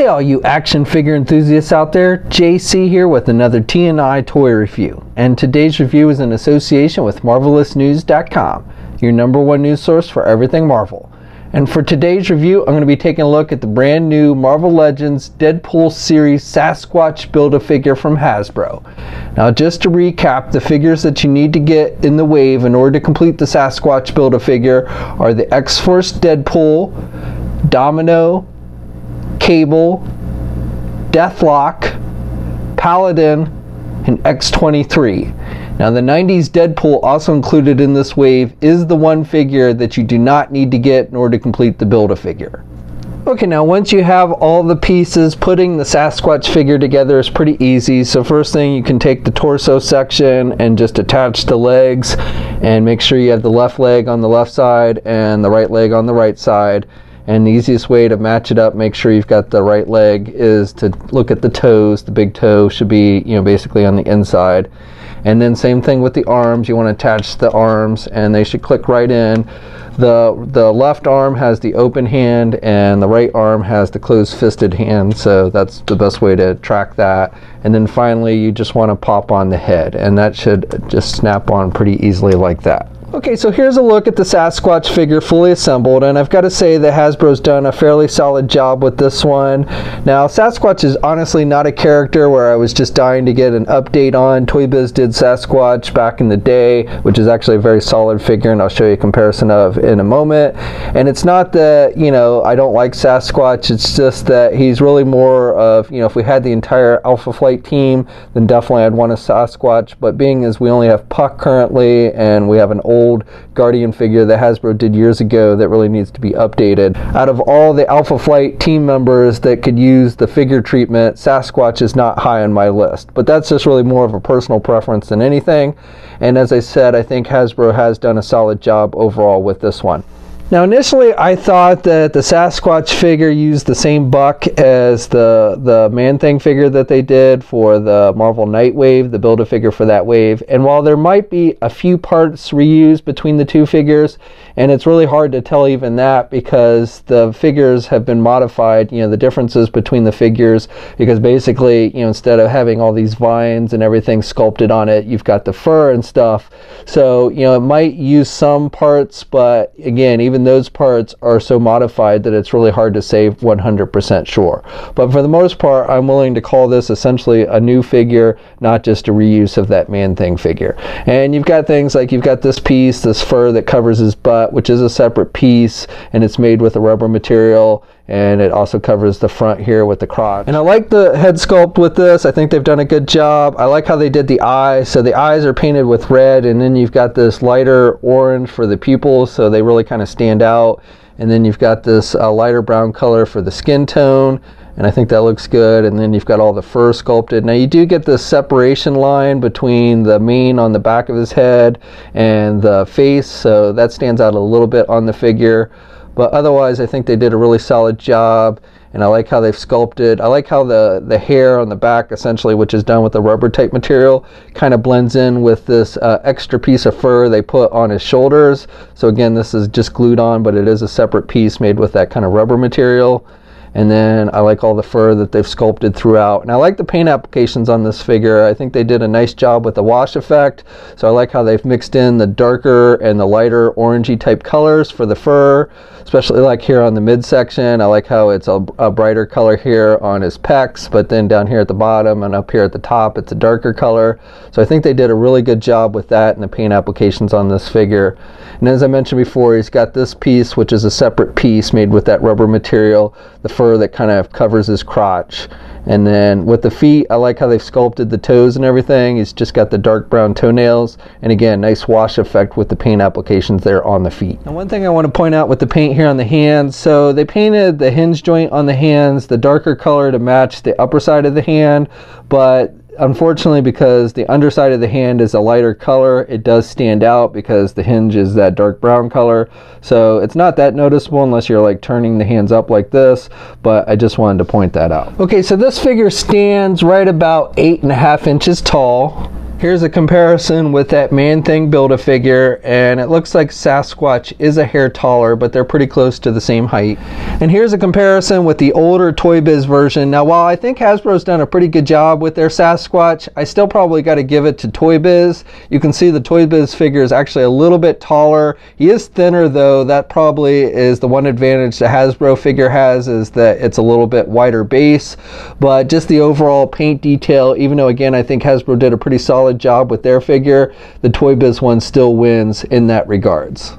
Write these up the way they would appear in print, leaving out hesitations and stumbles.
all you action figure enthusiasts out there, JC here with another T&I toy review. And today's review is in association with MarvelousNews.com, your #1 news source for everything Marvel. And for today's review, I'm going to be taking a look at the brand new Marvel Legends Deadpool series Sasquatch Build-A-Figure from Hasbro. Now just to recap, the figures that you need to get in the wave in order to complete the Sasquatch Build-A-Figure are the X-Force Deadpool, Domino, Cable, Deathlok, Paladin, and X-23. Now the 90s Deadpool also included in this wave is the one figure that you do not need to get in order to complete the Build-A-Figure. Okay, now once you have all the pieces, putting the Sasquatch figure together is pretty easy. So first thing, you can take the torso section and just attach the legs and make sure you have the left leg on the left side and the right leg on the right side. And the easiest way to match it up, make sure you've got the right leg, is to look at the toes. The big toe should be, basically on the inside. And then same thing with the arms. You want to attach the arms and they should click right in. The left arm has the open hand and the right arm has the closed fisted hand, so that's the best way to track that. And then finally you just want to pop on the head, and that should just snap on pretty easily like that. Okay, so here's a look at the Sasquatch figure fully assembled, and I've got to say that Hasbro's done a fairly solid job with this one. Now, Sasquatch is honestly not a character where I was just dying to get an update on. Toy Biz did Sasquatch back in the day, which is actually a very solid figure, and I'll show you a comparison of in a moment. And it's not that, I don't like Sasquatch, it's just that he's really more of, if we had the entire Alpha Flight team, then definitely I'd want a Sasquatch, but being as we only have Puck currently, and we have an old Guardian figure that Hasbro did years ago that really needs to be updated. Out of all the Alpha Flight team members that could use the figure treatment, Sasquatch is not high on my list, but that's just really more of a personal preference than anything. And as I said, I think Hasbro has done a solid job overall with this one. Now initially I thought that the Sasquatch figure used the same buck as the Man-Thing figure that they did for the Marvel Night Wave, the Build-A-Figure for that wave. And while there might be a few parts reused between the two figures, and it's really hard to tell even that because the figures have been modified, the differences between the figures, because basically, instead of having all these vines and everything sculpted on it, you've got the fur and stuff. So, it might use some parts, but again, even those parts are so modified that it's really hard to say 100% sure. But for the most part, I'm willing to call this essentially a new figure, not just a reuse of that Man-Thing figure. And you've got things like you've got this piece, this fur that covers his butt, which is a separate piece, and it's made with a rubber material, and it also covers the front here with the crotch. And I like the head sculpt with this. I think they've done a good job. I like how they did the eyes. So the eyes are painted with red, and then you've got this lighter orange for the pupils, so they really kind of stand out. And then you've got this lighter brown color for the skin tone, and I think that looks good. And then you've got all the fur sculpted. Now you do get this separation line between the mane on the back of his head and the face, so that stands out a little bit on the figure. But otherwise, I think they did a really solid job, and I like how they've sculpted. I like how the hair on the back, essentially, which is done with the rubber type material, kind of blends in with this extra piece of fur they put on his shoulders. So again, this is just glued on, but it is a separate piece made with that kind of rubber material. And then I like all the fur that they've sculpted throughout. And I like the paint applications on this figure. I think they did a nice job with the wash effect. So I like how they've mixed in the darker and the lighter orangey type colors for the fur, especially like here on the midsection. I like how it's a brighter color here on his pecs, but then down here at the bottom and up here at the top, it's a darker color. So I think they did a really good job with that and the paint applications on this figure. And as I mentioned before, he's got this piece, which is a separate piece made with that rubber material, the fur that kind of covers his crotch. And then with the feet, I like how they've sculpted the toes and everything. He's just got the dark brown toenails, and again, nice wash effect with the paint applications there on the feet. And one thing I want to point out with the paint here on the hands, so they painted the hinge joint on the hands the darker color to match the upper side of the hand, but unfortunately, because the underside of the hand is a lighter color, it does stand out because the hinge is that dark brown color. So it's not that noticeable unless you're like turning the hands up like this, but I just wanted to point that out. Okay, so this figure stands right about 8.5 inches tall. Here's a comparison with that Man-Thing Build-A-Figure, and it looks like Sasquatch is a hair taller, but they're pretty close to the same height. And here's a comparison with the older Toy Biz version. Now, while I think Hasbro's done a pretty good job with their Sasquatch, I still probably got to give it to Toy Biz. You can see the Toy Biz figure is actually a little bit taller. He is thinner though. That probably is the one advantage the Hasbro figure has, is that it's a little bit wider base. But just the overall paint detail, even though again I think Hasbro did a pretty solid job with their figure, the Toy Biz one still wins in that regards.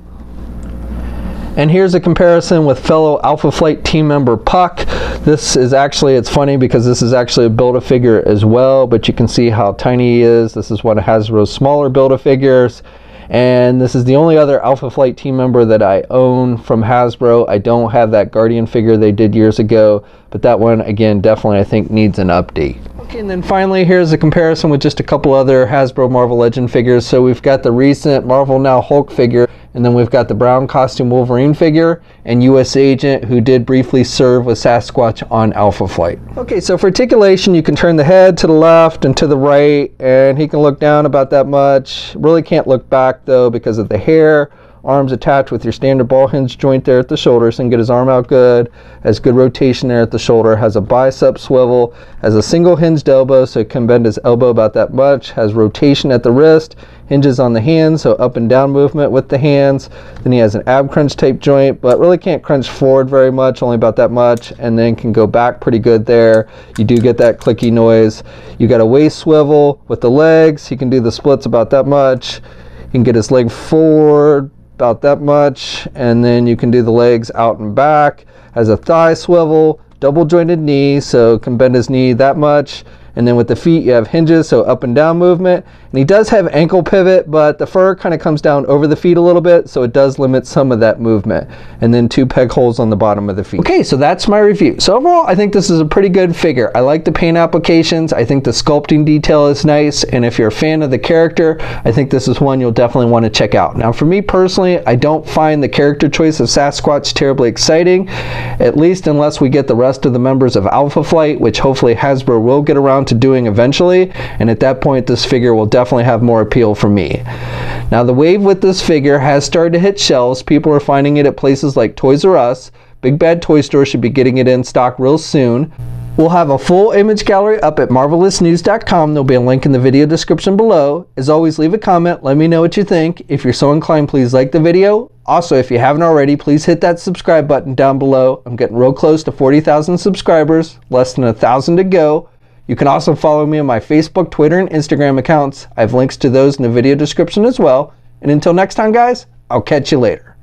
And here's a comparison with fellow Alpha Flight team member Puck. This is actually, it's funny because this is actually a Build-A-Figure as well, but you can see how tiny he is. This is one of Hasbro's smaller Build-A-Figures. And this is the only other Alpha Flight team member that I own from Hasbro. I don't have that Guardian figure they did years ago, but that one, again, definitely I think needs an update. Okay, and then finally here's a comparison with just a couple other Hasbro Marvel Legend figures. So we've got the recent Marvel Now Hulk figure, and then we've got the brown costume Wolverine figure and US Agent, who did briefly serve with Sasquatch on Alpha Flight. Okay, so for articulation, you can turn the head to the left and to the right, and he can look down about that much. Really can't look back though because of the hair. Arms attached with your standard ball hinge joint there at the shoulder, so you can get his arm out good. Has good rotation there at the shoulder. Has a bicep swivel. Has a single hinged elbow, so it can bend his elbow about that much. Has rotation at the wrist. Hinges on the hands, so up and down movement with the hands. Then he has an ab crunch type joint, but really can't crunch forward very much, only about that much, and then can go back pretty good there. You do get that clicky noise. You got a waist swivel with the legs. He can do the splits about that much. He can get his leg forward about that much, and then you can do the legs out and back. Has a thigh swivel, double jointed knee, so can bend his knee that much. And then with the feet you have hinges, so up and down movement. And he does have ankle pivot, but the fur kind of comes down over the feet a little bit, so it does limit some of that movement. And then 2 peg holes on the bottom of the feet. Okay, so that's my review. So overall, I think this is a pretty good figure. I like the paint applications. I think the sculpting detail is nice. And if you're a fan of the character, I think this is one you'll definitely want to check out. Now for me personally, I don't find the character choice of Sasquatch terribly exciting, at least unless we get the rest of the members of Alpha Flight, which hopefully Hasbro will get around to doing eventually. And at that point, this figure will definitely have more appeal for me. Now the wave with this figure has started to hit shelves. People are finding it at places like Toys R Us. Big Bad Toy Store should be getting it in stock real soon. We'll have a full image gallery up at marvelousnews.com. There'll be a link in the video description below. As always, leave a comment. Let me know what you think. If you're so inclined, please like the video. Also, if you haven't already, please hit that subscribe button down below. I'm getting real close to 40,000 subscribers. Less than 1,000 to go. You can also follow me on my Facebook, Twitter, and Instagram accounts. I have links to those in the video description as well. And until next time, guys, I'll catch you later.